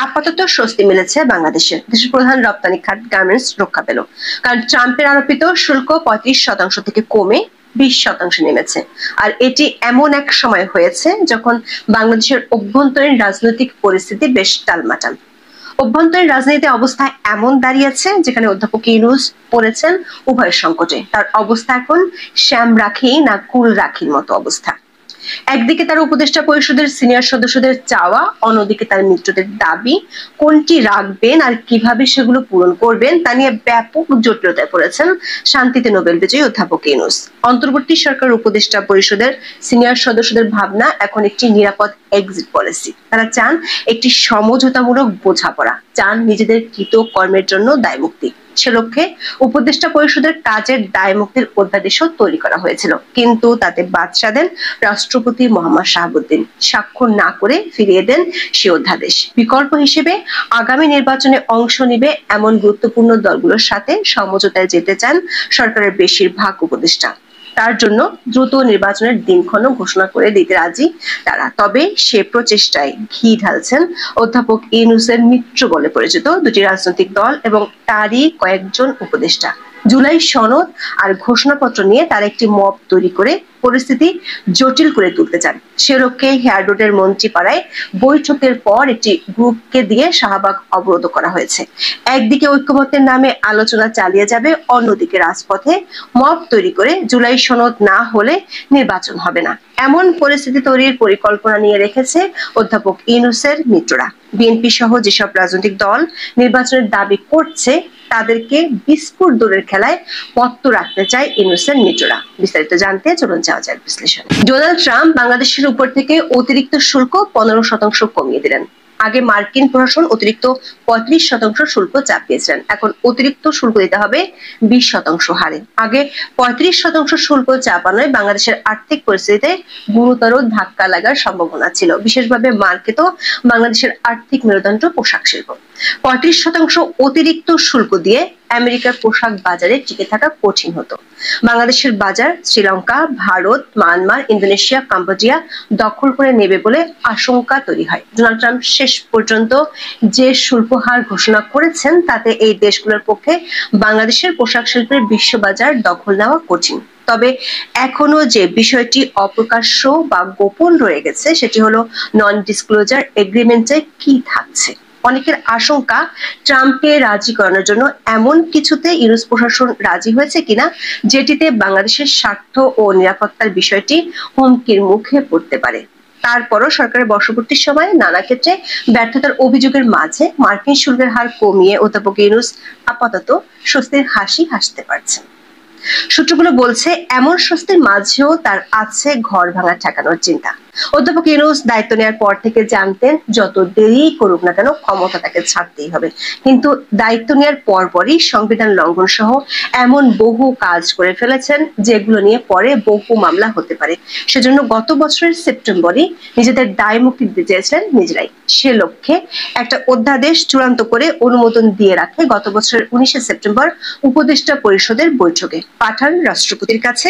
আপাতত স্বস্তি মিলেছে বাংলাদেশে। দেশের প্রধান রপ্তানি খাত গার্মেন্টস রক্ষা পেল, কারণ ট্রাম্পের আরোপিত শুল্ক 35% থেকে কমে 20% নেমেছে। আর এটি এমন এক সময় হয়েছে যখন বাংলাদেশের অভ্যন্তরীণ রাজনৈতিক পরিস্থিতি বেশ টালমাটাল। অভ্যন্তরীণ রাজনীতি অবস্থা এমন দাঁড়িয়েছে যেখানে অধ্যাপক ইউনূস পড়েছেন উভয় সংকটে। তার অবস্থা এখন শ্যাম রাখি না কুল রাখির মতো অবস্থা। একদিকে তার উপদেষ্টা পরিষদের সিনিয়র সদস্যদের চাওয়া, অন্যদিকে তার মিত্রদের দাবি। কোনটি রাখবেন আর কিভাবে সেগুলো পূরণ করবেন তা নিয়ে ব্যাপক জটিলতায় পড়েছেন শান্তিতে নোবেল বিজয়ী অধ্যাপক ইউনূস। অন্তর্বর্তী সরকার উপদেষ্টা পরিষদের সিনিয়র সদস্যদের ভাবনা এখন একটি নিরাপদ এক্সিট পলিসি। তারা চান একটি সমঝোতামূলক বোঝাপড়া, চান নিজেদের কৃত কর্মের জন্য দায়মুক্তি। সে লক্ষ্যে উপদেষ্টা পরিষদের কাজের দায়মুক্তির অধ্যাদেশও তৈরি করা হয়েছিল, কিন্তু তাতে বাদ সাধেন রাষ্ট্রপতি মোহাম্মদ শাহাবুদ্দিন। স্বাক্ষর না করে ফিরিয়ে দেন সে অধ্যাদেশ। বিকল্প হিসেবে আগামী নির্বাচনে অংশ নিবে এমন গুরুত্বপূর্ণ দলগুলোর সাথে সমঝোতায় যেতে চান সরকারের বেশিরভাগ উপদেষ্টা। তার জন্য দ্রুত নির্বাচনের দিনক্ষণ ঘোষণা করে দিতে রাজি তারা। তবে সে প্রচেষ্টায় ঘি ঢালছেন অধ্যাপক ইউনূসের মিত্র বলে পরিচিত দুটি রাজনৈতিক দল এবং তারই কয়েকজন উপদেষ্টা। জুলাই সনদ আর ঘোষণাপত্র নিয়ে তারা একটি মব তৈরি করে পরিস্থিতি জটিল করে তুলতে চান। সে লক্ষ্যে হেয়ার রোডের মন্ত্রীপাড়ায় বৈঠকের পর একটি গ্রুপকে দিয়ে শাহবাগ অবরোধ করা হয়েছে। একদিকে ঐক্যমত্যের নামে আলোচনা চালিয়ে যাবে, অন্যদিকে রাজপথে মব তৈরি করে জুলাই সনদ না হলে নির্বাচন হবে না এমন পরিস্থিতি তৈরির পরিকল্পনা নিয়ে রেখেছে অধ্যাপক ইউনূসের মিত্ররা। বিএনপি সহ যেসব রাজনৈতিক দল নির্বাচনের দাবি করছে তাদেরকে বিস্কুট দৌড়ের খেলায় পত্ত রাখতে চায় ইউনূসের মিত্ররা। বিস্তারিত জানতে চলুন যাওয়া যাক বিশ্লেষণ। ডোনাল্ড ট্রাম্প বাংলাদেশের উপর থেকে অতিরিক্ত শুল্ক 15% কমিয়ে দিলেন। আগে মার্কিন প্রশাসন অতিরিক্ত 35% শুল্ক চাপিয়েছিলেন, এখন অতিরিক্ত শুল্ক দিতে হবে 20% হারে। আগে 35% শুল্ক চাপানোয় বাংলাদেশের আর্থিক পরিস্থিতিতে গুরুতর ধাক্কা লাগার সম্ভাবনা ছিল, বিশেষভাবে মার্কেট বাংলাদেশের আর্থিক মেরুদণ্ড পোশাক শিল্প। 35% অতিরিক্ত শুল্ক দিয়ে আমেরিকার পোশাক বাজারে টিকে থাকা কঠিন হতো। বাংলাদেশের বাজার Sri Lanka, Bharat, Myanmar, Indonesia, Cambodia দখল করে নেবে বলে আশঙ্কা তৈরি হয়। ডোনাল্ড ট্রাম্প শেষ পর্যন্ত যে শুল্ক হার ঘোষণা করেছেন তাতে এই দেশগুলোর পক্ষে বাংলাদেশের পোশাক শিল্পের বিশ্ববাজার দখল নেওয়া কঠিন। তবে এখনো যে বিষয়টি অপ্রকাশ্য বা গোপন রয়ে গেছে সেটি হলো নন ডিসক্লোজার এগ্রিমেন্টে কি থাকছে। অনেকের আশঙ্কা ট্রাম্পকে রাজি করানোর জন্য এমন কিছুতে ইউরোপ প্রশাসন রাজি হয়েছে কিনা যেটিতে বাংলাদেশের স্বার্থ ও নিরাপত্তার বিষয়টি হুমকির মুখে পড়তে পারে। তারপরও সরকারের বর্ষপূর্তির সময় নানা ক্ষেত্রে ব্যর্থতার অভিযোগের মাঝে মার্কিন শুল্কের হার কমিয়ে অধ্যাপক ইউনূস আপাতত স্বস্তির হাসি হাসতে পারছেন। সূত্রগুলো বলছে এমন স্বস্তির মাঝেও তার আছে ঘর ভাঙা ঠেকানোর চিন্তা। অধ্যাপক ইউনূস দায়িত্ব নেওয়ার পর থেকে জানতেন যত দেরি করুক না কেন ক্ষমতা তাকে ছাড়তেই হবে, কিন্তু দায়িত্ব নেওয়ার পরপরই সংবিধান লঙ্ঘন সহ এমন বহু কাজ করে ফেলেছেন যেগুলো নিয়ে পরে বহু মামলা হতে পারে। সেজন্য গত বছরের সেপ্টেম্বরে নিজেদের দায় মুক্তি দিতে চেয়েছিলেন নিজেরাই। সে লক্ষ্যে একটা অধ্যাদেশ চূড়ান্ত করে অনুমোদন দিয়ে রাখে গত বছরের 19 সেপ্টেম্বর উপদেষ্টা পরিষদের বৈঠকে পাঠান রাষ্ট্রপতির কাছে,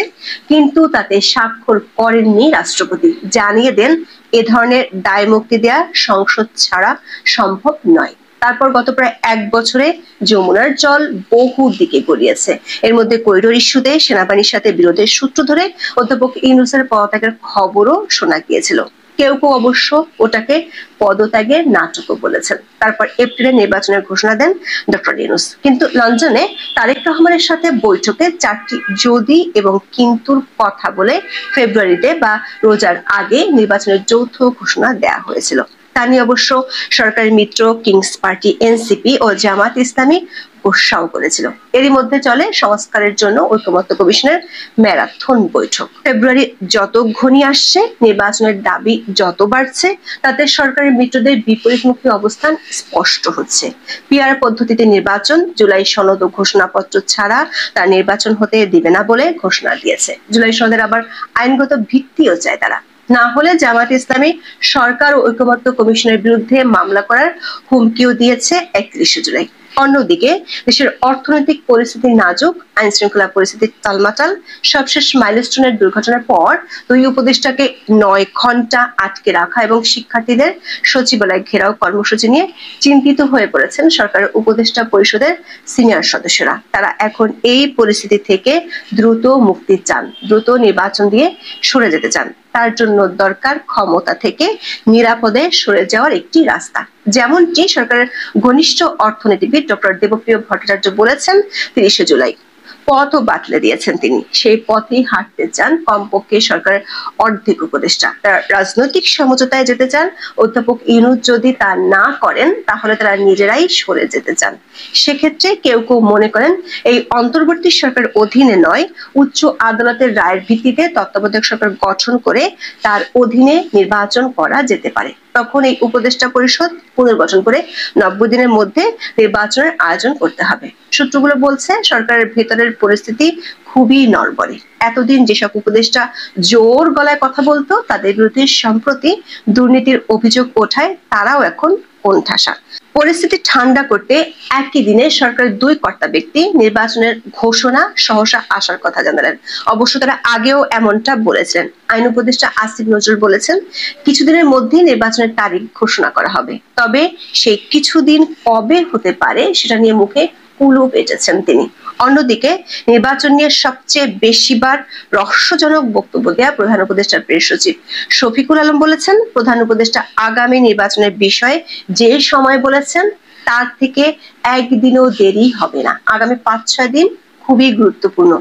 কিন্তু তাতে স্বাক্ষর করেননি রাষ্ট্রপতি। জানিয়ে দেন এ ধরনের দায় মুক্তি দেয়া সংসদ ছাড়া সম্ভব নয়। তারপর গত প্রায় 1 বছরে যমুনার জল বহু দিকে গড়িয়েছে। এর মধ্যে করিডোর ইস্যুতে সেনাবাহিনীর সাথে বিরোধের সূত্র ধরে অধ্যাপক ইউনূসের পদত্যাগের খবরও শোনা গিয়েছিল। কেউ কেউ অবশ্য ওটাকে পদত্যাগের নাটকও বলেছেন। তারপর এপ্রিলে নির্বাচনের ঘোষণা দেন ডক্টর ইউনূস, কিন্তু লন্ডনে তারেক রহমানের সাথে বৈঠকে 4টি যদি এবং কিন্তুর কথা বলে ফেব্রুয়ারিতে বা রোজার আগে নির্বাচনের যৌথ ঘোষণা দেওয়া হয়েছিল। তা নিয়ে অবশ্য সরকারের মিত্র কিংস পার্টি এনসিপি ও জামাত ইসলামী গোসাও করেছিল। এরই মধ্যে চলে সংস্কারের জন্য ঐকমত্য কমিশনের ম্যারাথন বৈঠক। ফেব্রুয়ারি যত ঘনিয়ে আসছে, নির্বাচনের দাবি যত বাড়ছে, তাতে সরকারের মিত্রদের বিপরীতমুখী অবস্থান স্পষ্ট হচ্ছে। পিআর পদ্ধতিতে নির্বাচন, জুলাই সনদ ও ঘোষণাপত্র ছাড়া তার নির্বাচন হতে দিবে না বলে ঘোষণা দিয়েছে। জুলাই সনদের আবার আইনগত ভিত্তিও চায় তারা, না হলে জামাত ইসলামী সরকার ও ঐকমত্য কমিশনের বিরুদ্ধে মামলা করার হুমকিও দিয়েছে 31 জুলাই। অন্যদিকে দেশের অর্থনৈতিক পরিস্থিতি নাজুক, আইন শৃঙ্খলা পরিস্থিতি টালমাটাল। সবশেষ মাইলস্টোনের দুর্ঘটনার পর দুই উপদেষ্টাকে 9 ঘন্টা আটকে রাখা এবং শিক্ষার্থীদের সচিবালয় ঘেরাও কর্মসূচি নিয়ে চিন্তিত হয়ে পড়েছেন সরকারের উপদেষ্টা পরিষদের সিনিয়র সদস্যরা। তারা এখন এই পরিস্থিতি থেকে দ্রুত মুক্তি চান, দ্রুত নির্বাচন দিয়ে সরে যেতে চান। তার জন্য দরকার ক্ষমতা থেকে নিরাপদে সরে যাওয়ার একটি রাস্তা। যেমনটি সরকারের ঘনিষ্ঠ অর্থনীতিবিদ ডক্টর দেবপ্রিয় ভট্টাচার্য বলেছেন 30 জুলাই। পথও বাতলে দিয়েছেন তিনি। সেই পথেই হাঁটতে চান কমপক্ষে সরকারের অর্ধেক উপদেষ্টা। তারা রাজনৈতিক সমঝোতায় যেতে চান। অধ্যাপক ইউনূস যদি তা না করেন তাহলে তারা নিজেরাই সরে যেতে চান। সেক্ষেত্রে কেউ কেউ মনে করেন এই অন্তর্বর্তী সরকার অধীনে নয়, উচ্চ আদালতের রায়ের ভিত্তিতে তত্ত্বাবধায়ক সরকার গঠন করে তার অধীনে নির্বাচন করা যেতে পারে। তখন এই উপদেষ্টা পরিষদ পুনর্গঠন করে 90 দিনের মধ্যে নির্বাচনের আয়োজন করতে হবে। সূত্রগুলো বলছে সরকারের ভেতরের পরিস্থিতি খুবই নড়বড়ে। এতদিন যেসব উপদেষ্টা জোর গলায় কথা বলতো তাদের বিরুদ্ধে সম্প্রতি দুর্নীতির অভিযোগ ওঠায় তারাও এখন কোণঠাসা। পরিস্থিতি ঠান্ডা করতে একই দিনে সরকারের 2 কর্তা ব্যক্তি নির্বাচনের ঘোষণা সহসা আসার কথা জানালেন। অবশ্য তারা আগেও এমনটা বলেছেন। আইন উপদেষ্টা আসিফ নজরুল বলেছেন কিছুদিনের মধ্যেই নির্বাচনের তারিখ ঘোষণা করা হবে, তবে সেই কিছুদিন কবে হতে পারে সেটা নিয়ে মুখে কুলুপ এঁটেছেন তিনি। অন্যদিকে নির্বাচন নিয়ে সবচেয়ে বেশিবার রহস্যজনক বক্তব্য দেয়া প্রধান উপদেষ্টার প্রেস সচিব শফিকুল আলম বলেছেন প্রধান উপদেষ্টা আগামী নির্বাচনের বিষয়ে যে সময় বলেছেন তার থেকে একদিনও দেরি হবে না। আগামী 5-6 দিন খুবই গুরুত্বপূর্ণ।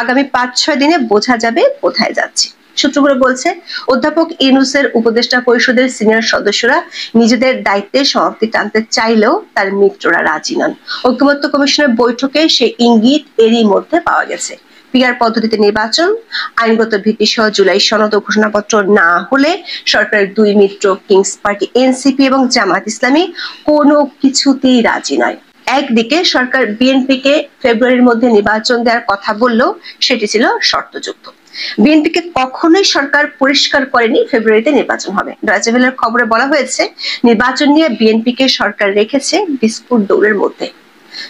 আগামী 5-6 দিনে বোঝা যাবে কোথায় যাচ্ছে। সূত্রগুলো বলছে অধ্যাপক ইউনূসের উপদেষ্টা পরিষদের সিনিয়র সদস্যরা নিজেদের দায়িত্বের সমাপ্তি টানতে চাইলেও তার মিত্ররা রাজি নন। ঐকমত্য কমিশনের বৈঠকে সেই ইঙ্গিত এরই মধ্যে পাওয়া গেছে। পিআর পদ্ধতিতে নির্বাচন, আইনগত ভিত্তি সহ জুলাই সনদ ও ঘোষণাপত্র না হলে সরকারের 2 মিত্র কিংস পার্টি এনসিপি এবং জামাত ইসলামী কোনো কিছুতেই রাজি নয়। একদিকে সরকার বিএনপিকে ফেব্রুয়ারির মধ্যে নির্বাচন দেওয়ার কথা বললেও সেটি ছিল শর্তযুক্ত। বিএনপিকে কখনোই সরকার পরিষ্কার করেনি ফেব্রুয়ারিতে নির্বাচন হবে। ডয়েচে ভেলের খবরে বলা হয়েছে নির্বাচন নিয়ে বিএনপিকে সরকার রেখেছে বিস্কুট দৌড়ের মধ্যে।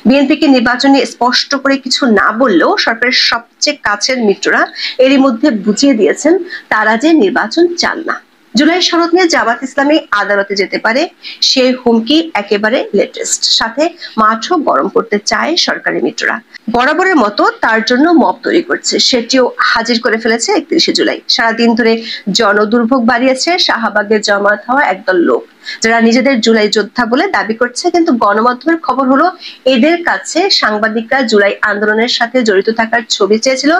বিএনপিকে নির্বাচন নিয়ে স্পষ্ট করে কিছু না বললেও সরকারের সবচেয়ে কাছের মিত্ররা এরই মধ্যে বুঝিয়ে দিয়েছেন তারা যে নির্বাচন চান না। জুলাই সনদ নিয়ে জামাত ইসলামী আদালতে যেতে পারে সে হুমকি একেবারে লেটেস্ট। সাথে মাঠও গরম করতে চায় সরকারি মিত্ররা। বরাবরের মতো তার জন্য মব তৈরি করছে, সেটিও হাজির করে ফেলেছে 31 জুলাই। সারাদিন ধরে জনদুর্ভোগ বাড়িয়েছে শাহবাগে জমায়েত হওয়া একদল লোক যারা নিজেদের জুলাই যোদ্ধা বলে দাবি করছে, কিন্তু গণমাধ্যমের খবর হলো এদের কাছে সাংবাদিকরা জুলাই আন্দোলনের সাথে জড়িত থাকার ছবি চেয়েছিল,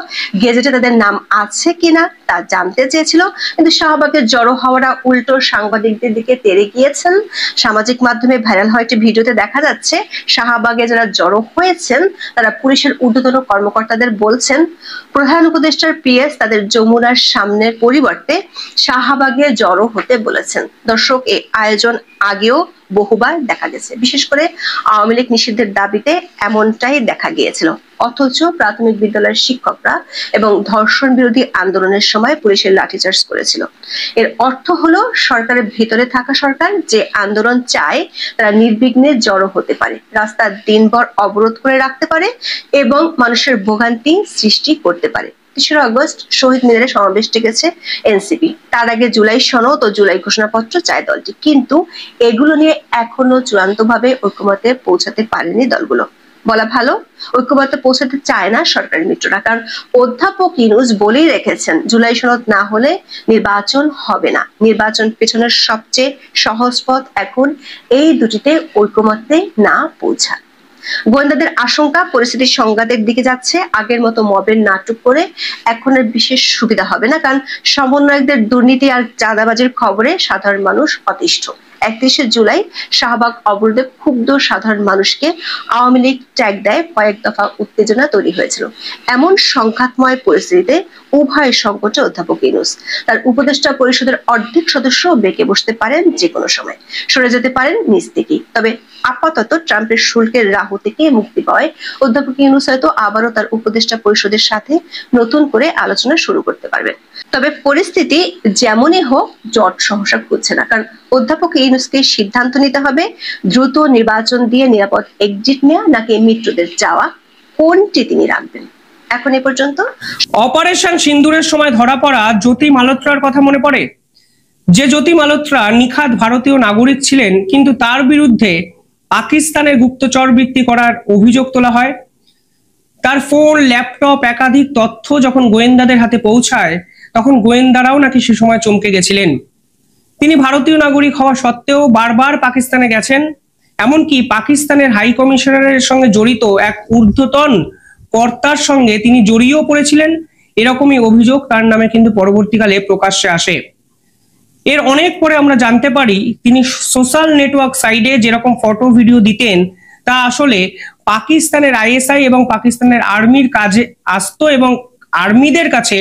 গেজেটে তাদের নাম আছে কিনা তা জানতে চেয়েছিল, কিন্তু শাহবাগে জড়ো হওয়ারা উল্টো সাংবাদিকদের দিকে তেড়ে গিয়েছেন। সামাজিক মাধ্যমে ভাইরাল হওয়া একটি ভিডিওতে দেখা যাচ্ছে শাহবাগে যারা জড়ো হয়েছেন তারা পুলিশের ঊর্ধ্বতন কর্মকর্তাদের বলছেন প্রধান উপদেষ্টার পিএস তাদের যমুনার সামনের পরিবর্তে শাহবাগে জড়ো হতে বলেছেন। দর্শক, এই আয়োজন আগেও বহুবার দেখা গেছে, বিশেষ করে আওয়ামী লীগ নিষিদ্ধের দাবিতে এমনটাই দেখা গিয়েছিল। অথচ প্রাথমিক বিদ্যালয়ের শিক্ষকরা এবং ধর্ষণ বিরোধী আন্দোলনের সময় পুলিশের লাঠিচার্জ করেছিল। এর অর্থ হলো সরকারের ভেতরে থাকা সরকার যে আন্দোলন চায় তারা নির্বিঘ্নে জড়ো হতে পারে, রাস্তা দিনভর অবরোধ করে রাখতে পারে এবং মানুষের ভোগান্তি সৃষ্টি করতে পারে। 3 আগস্ট শহীদ মিনারে সমাবেশ ডেকেছে এনসিপি। তার আগে জুলাই সনদ ও জুলাই ঘোষণাপত্র চায় দলটি, কিন্তু এগুলো নিয়ে এখনো চূড়ান্তভাবে ঐকমত্যে পৌঁছাতে পারেনি দলগুলো। বলা ভালো ঐকমত্যে পৌঁছাতে চায় না সরকারি মিত্ররা, কারণ অধ্যাপক ইউনূস বলেই রেখেছেন জুলাই সনদ না হলে নির্বাচন হবে না। নির্বাচন পেছনের সবচেয়ে সহজ পথ এখন এই দুটিতে ঐকমত্যে না পৌঁছা। গোয়েন্দাদের আশঙ্কা পরিস্থিতি সংঘাতের দিকে যাচ্ছে। আগের মতো মবের নাটক করে এখন আর বিশেষ সুবিধা হবে না, কারণ সমন্বয়কদের দুর্নীতি আর চাঁদাবাজির খবরে সাধারণ মানুষ অতিষ্ঠ। 31 জুলাই শাহবাগ অবরোধে ক্ষুব্ধ সাধারণ মানুষকে আওয়ামী লীগ ট্যাগ দেয়, কয়েক দফা উত্তেজনা তৈরি হয়েছিল। এমন সংঘাতময় পরিস্থিতিতে উভয় সংকটে অধ্যাপক ইউনূস তার উপদেষ্টা পরিষদের অর্ধেক সদস্য বেঁকে বসতে পারেন, যে কোনো সময় সরে যেতে পারেন নিজ থেকেই। তবে আপাতত ট্রাম্পের শুল্কের রাহু থেকে মুক্তি পাওয়ায় অধ্যাপক ইউনূস হয়তো আবারও তার উপদেষ্টা পরিষদের সাথে নতুন করে আলোচনা শুরু করতে পারবেন। তবে পরিস্থিতি যেমনই হোক জট সহসা খুঁজছে না, কারণ অধ্যাপক ইউনূসকে সিদ্ধান্ত নিতে হবে দ্রুত নির্বাচন দিয়ে নিরাপদ এক্সিট নেওয়া নাকি মৃত্যুদের যাওয়া, কোনটি তিনি রাখবেন। এখন এ পর্যন্ত। অপারেশন সিন্দুরের সময় ধরা পড়া জ্যোতি মালহোত্রার কথা মনে পড়ে। যে জ্যোতি মালহোত্রা নিখাত ভারতীয় নাগরিক ছিলেন, কিন্তু তার বিরুদ্ধে পাকিস্তানের গুপ্তচর বৃত্তি করার অভিযোগ তোলা হয়। তার ফোন, ল্যাপটপ, একাধিক তথ্য যখন গোয়েন্দাদের হাতে পৌঁছায়, তখন গোয়েন্দারাও নাকি সে সময় চমকে গেছিলেন। তিনি ভারতীয় নাগরিক হওয়া সত্ত্বেও বারবার পাকিস্তানে গেছেন, এমনকি পাকিস্তানের হাই কমিশনারের সঙ্গে জড়িত এক ঊর্ধ্বতন কর্তার সঙ্গে তিনি জড়িয়েও পড়েছিলেন। এরকমই অভিযোগ তার নামে কিন্তু পরবর্তীকালে প্রকাশ্যে আসে। এর অনেক পরে আমরা জানতে পারি তিনি সোশ্যাল নেটওয়ার্ক সাইটে যেরকম ফটো ভিডিও দিতেন তা আসলে পাকিস্তানের আইএসআই এবং পাকিস্তানের আর্মির কাজে আসতো এবং আর্মিদের কাছে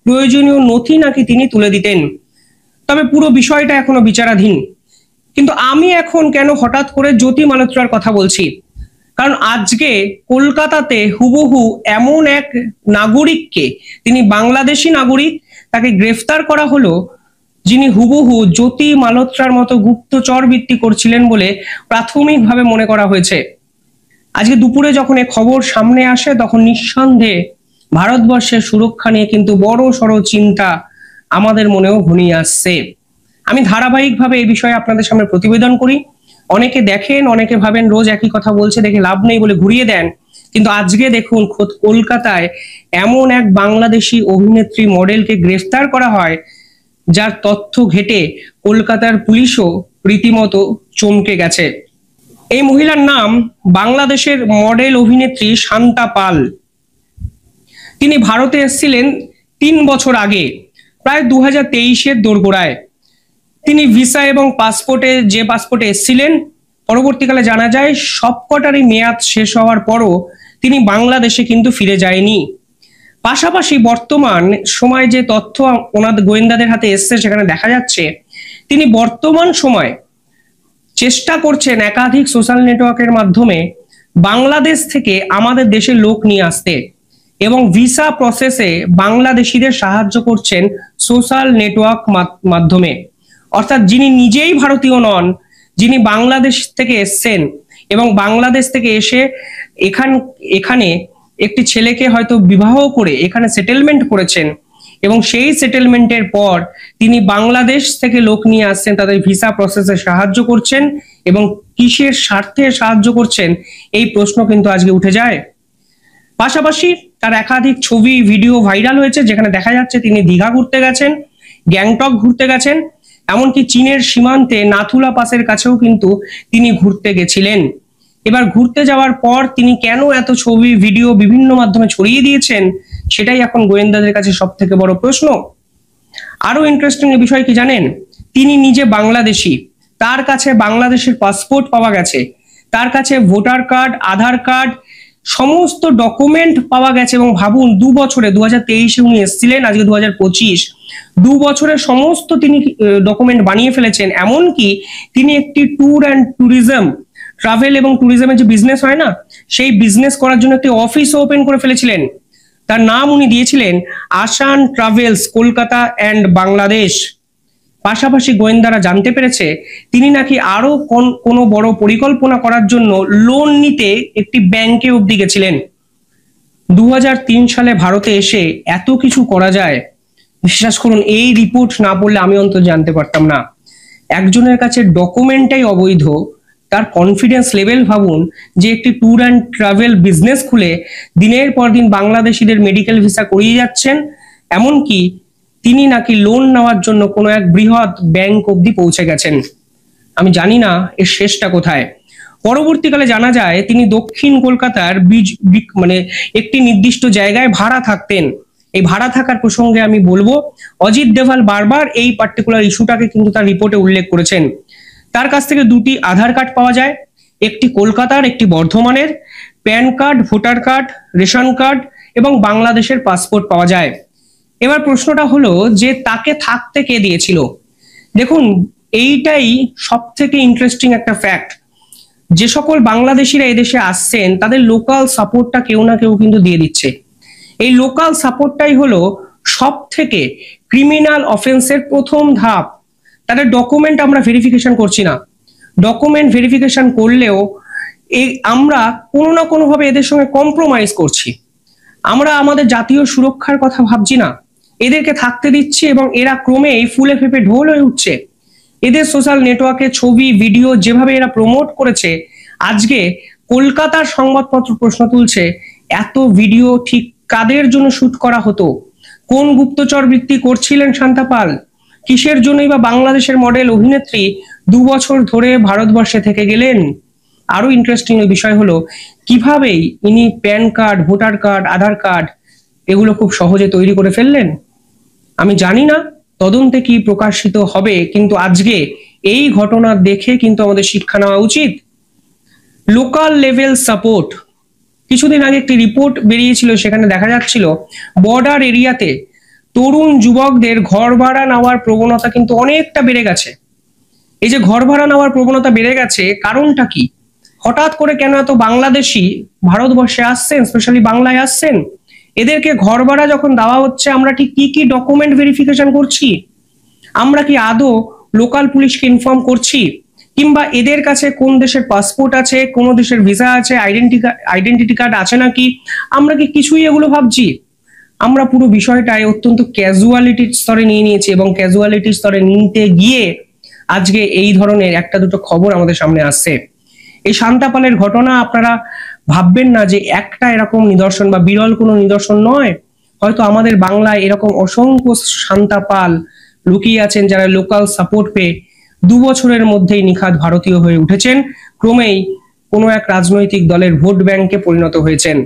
প্রয়োজনীয় নথি নাকি তিনি তুলে দিতেন। তবে পুরো বিষয়টা এখনো বিচারাধীন। কিন্তু আমি এখন কেন হঠাৎ করে জ্যোতি মালহোত্রার কথা বলছি, কারণ আজকে কলকাতাতে হুবহু এমন এক নাগরিককে, তিনি বাংলাদেশি নাগরিক, তাকে গ্রেফতার করা হলো, যিনি হুবহু জ্যোতি মালহোত্রার মতো গুপ্তচর বৃত্তি করছিলেন বলে প্রাথমিকভাবে মনে করা হয়েছে। আজকে দুপুরে যখন এই খবর সামনে আসে, তখন নিঃসন্দেহে ভারতবর্ষের সুরক্ষা নিয়ে কিন্তু বড় সড় চিন্তা আমাদের মনেও ঘনিয়ে আসছে। আমি ধারাবাহিকভাবে এই বিষয়ে আপনাদের সামনে প্রতিবেদন করি। অনেকে দেখেন, অনেকে ভাবেন রোজ একই কথা বলছে, দেখে লাভ নেই বলে ঘুরিয়ে দেন। কিন্তু আজকে দেখুন খোদ কলকাতায় এমন এক বাংলাদেশি অভিনেত্রী মডেলকে গ্রেফতার করা হয়, যার তথ্য ঘেটে কলকাতার পুলিশও রীতিমতো চমকে গেছে। এই মহিলার নাম বাংলাদেশের মডেল অভিনেত্রী শান্তা পাল। তিনি ভারতে এসেছিলেন 3 বছর আগে, প্রায় 2023-এর দোরগোড়ায়। তিনি ভিসা এবং যে পাসপোর্টে এসেছিলেন, পরবর্তীকালে জানা যায় সবকটারই মেয়াদ শেষ হওয়ার পরও তিনি বাংলাদেশে কিন্তু ফিরে যায়নি। পাশাপাশি বর্তমান সময় যে তথ্য ওনাদের গোয়েন্দাদের হাতে এসছে, সেখানে দেখা যাচ্ছে তিনি বর্তমান সময় চেষ্টা করছেন একাধিক সোশ্যাল নেটওয়ার্কের মাধ্যমে বাংলাদেশ থেকে আমাদের দেশে লোক নিয়ে আসতে, এবং ভিসা প্রসেসে বাংলাদেশিদের সাহায্য করছেন সোশ্যাল নেটওয়ার্ক মাধ্যমে। অর্থাৎ যিনি নিজেই ভারতীয় নন, যিনি বাংলাদেশ থেকে এসছেন এবং বাংলাদেশ থেকে এসে এখানে একটি ছেলেকে হয়তো বিবাহ করে এখানে সেটেলমেন্ট করেছেন, এবং সেই সেটেলমেন্টের পর তিনি বাংলাদেশ থেকে লোক নিয়ে আসছেন, তাদের ভিসা প্রসেসে সাহায্য করছেন, এবং কিসের স্বার্থে সাহায্য করছেন এই প্রশ্ন কিন্তু আজকে উঠে যায়। পাশাপাশি তার একাধিক ছবি, ভিডিও ভাইরাল হয়েছে, যেখানে দেখা যাচ্ছে তিনি দীঘা ঘুরতে গেছেন, গ্যাংটক ঘুরতে গেছেন, এমনকি চীনের সীমান্তে নাথুলা পাসের কাছেও কিন্তু তিনি ঘুরতে গেছিলেন। এবার ঘুরতে যাওয়ার পর তিনি কেন এত ছবি, ভিডিও বিভিন্ন মাধ্যমে ছড়িয়ে দিয়েছেন, সেটাই এখন গোয়েন্দাদের কাছে সব থেকে বড় প্রশ্ন। আরো ইন্টারেস্টিং বিষয় কি জানেন, তিনি নিজে বাংলাদেশি, তার কাছে বাংলাদেশের পাসপোর্ট পাওয়া গেছে, তার কাছে ভোটার কার্ড, আধার কার্ড, সমস্ত ডকুমেন্ট পাওয়া গেছে। এবং ভাবুন 2 বছরে, 2023-এ উনি এসেছিলেন, আজকে 2025, 2 বছরের সমস্ত তিনি ডকুমেন্ট বানিয়ে ফেলেছেন। এমনকি তিনি একটি ট্রাভেল এবং ট্যুরিজমের যে বিজনেস হয় না, সেই বিজনেস করার জন্য একটি অফিসও ওপেন করে ফেলেছিলেন। তার নাম উনি দিয়েছিলেন আসান ট্রাভেলস কলকাতা অ্যান্ড বাংলাদেশ। পাশাপাশি গোয়েন্দারা জানতে পেরেছে তিনি নাকি আরো কোনো বড় পরিকল্পনা করার জন্য লোন নিতে একটি ব্যাংকে অবধি গেছিলেন। 2003 সালে ভারতে এসে এত কিছু করা যায়, বিশ্বাস করুন এই রিপোর্ট না পড়লে আমি অন্তত জানতে পারতাম না। একজনের কাছে ডকুমেন্টটাই অবৈধ, তার কনফিডেন্স লেভেল ভাবুন, যে একটি ট্যুর অ্যান্ড ট্রাভেল বিজনেস খুলে দিনের পর দিন বাংলাদেশিদের মেডিকেল ভিসা করিয়ে যাচ্ছেন, এমনকি তিনি নাকি লোন নেওয়ার জন্য কোনো এক বৃহৎ ব্যাংক অবধি পৌঁছে গেছেন। আমি জানি না এর শেষটা কোথায়। পরবর্তীকালে জানা যায় তিনি দক্ষিণ কলকাতার একটি নির্দিষ্ট জায়গায় ভাড়া থাকতেন। এই ভাড়া থাকার প্রসঙ্গে আমি বলবো, অজিত দেভাল বারবার এই পার্টিকুলার ইস্যুটাকে কিন্তু তার রিপোর্টে উল্লেখ করেছেন। তার কাছ থেকে 2টি আধার কার্ড পাওয়া যায়, একটি কলকাতার, একটি বর্ধমানের, pan card, voter card, ration card এবং বাংলাদেশের পাসপোর্ট পাওয়া যায়। এবার প্রশ্নটা হলো যে তাকে থাকতে কে দিয়েছিল। দেখুন এইটাই সব থেকে ইন্টারেস্টিং একটা ফ্যাক্ট, যে সকল বাংলাদেশিরা এদেশে আসছেন তাদের লোকাল সাপোর্টটা কেউ না কেউ কিন্তু দিয়ে দিচ্ছে। এই লোকাল সাপোর্টটাই হলো সব থেকে ক্রিমিনাল অফেন্সের প্রথম ধাপ। তাদের ডকুমেন্ট আমরা ভেরিফিকেশন করছি না, ডকুমেন্ট ভেরিফিকেশন করলেও আমরা কোনো না কোনো ভাবে এদের সঙ্গে কম্প্রোমাইজ করছি। আমরা আমাদের জাতীয় সুরক্ষার কথা ভাবছি না, এদেরকে থাকতে দিচ্ছি এবং এরা ক্রমেই ফুলে ফেপে ঢোল হয়ে উঠছে। এদের সোশ্যাল নেটওয়ার্কে ছবি ভিডিও যেভাবে এরা প্রমোট করেছে, আজকে কলকাতার সংবাদপত্র প্রশ্ন তুলছে এত ভিডিও ঠিক কাদের জন্য শুট করা হতো, কোন গুপ্তচর বৃত্তি করছিলেন শান্তা পাল, কিসের জন্যই বা বাংলাদেশের মডেল অভিনেত্রী 2 বছর ধরে ভারতবর্ষে থেকে গেলেন। আরো ইন্টারেস্টিং বিষয় হলো কিভাবেই ইনি প্যান কার্ড, ভোটার কার্ড, আধার কার্ড এগুলো খুব সহজে তৈরি করে ফেললেন। আমি জানি না তদন্তে কি প্রকাশিত হবে, কিন্তু আজকে এই ঘটনা দেখে কিন্তু আমাদের শিক্ষা নেওয়া উচিত। লোকাল লেভেল সাপোর্ট, কিছুদিন আগে একটি রিপোর্ট বেরিয়েছিল, সেখানে দেখা যাচ্ছিল বর্ডার এরিয়াতে তরুণ যুবকদের ঘর ভাড়া নেওয়ার প্রবণতা কিন্তু অনেকটা বেড়ে গেছে। এই যে ঘর ভাড়া নেওয়ার প্রবণতা বেড়ে গেছে, কারণটা কি? হঠাৎ করে কেন এত বাংলাদেশি ভারতবর্ষে আসছেন, স্পেশালি বাংলায় আসছেন? এদেরকে ঘর ভাড়া যখন দেওয়া হচ্ছে, আমরা ঠিক কি কি ডকুমেন্ট ভেরিফিকেশন করছি? আমরা কি আদৌ লোকাল পুলিশকে ইনফর্ম করছি? কিংবা এদের কাছে কোন দেশের পাসপোর্ট আছে, কোন দেশের ভিসা আছে, আইডেন্টিটি কার্ড আছে নাকি, আমরা কি কিছুই এগুলো ভাবছি? আমরা পুরো বিষয়টাই অত্যন্ত ক্যাজুয়ালিটির স্তরে নিয়ে নিয়েছি এবং ক্যাজুয়ালিটির স্তরে নিতে গিয়ে আজকে এই ধরনের একটা দুটো খবর আমাদের সামনে আসছে। এই শান্তা পালের ঘটনা আপনারা ভাববেন না যে একটা এরকম নিদর্শন বা বিরল কোনো নিদর্শন নয়। হয়তো আমাদের বাংলায় এরকম অসংখ্য শান্তা পাল লুকিয়ে আছেন, যারা লোকাল সাপোর্ট পেয়ে 2 বছরের মধ্যেই নিখাদ ভারতীয় হয়ে উঠেছেন, ক্রমেই কোনো এক রাজনৈতিক দলের ভোট ব্যাংকে পরিণত হয়েছেন।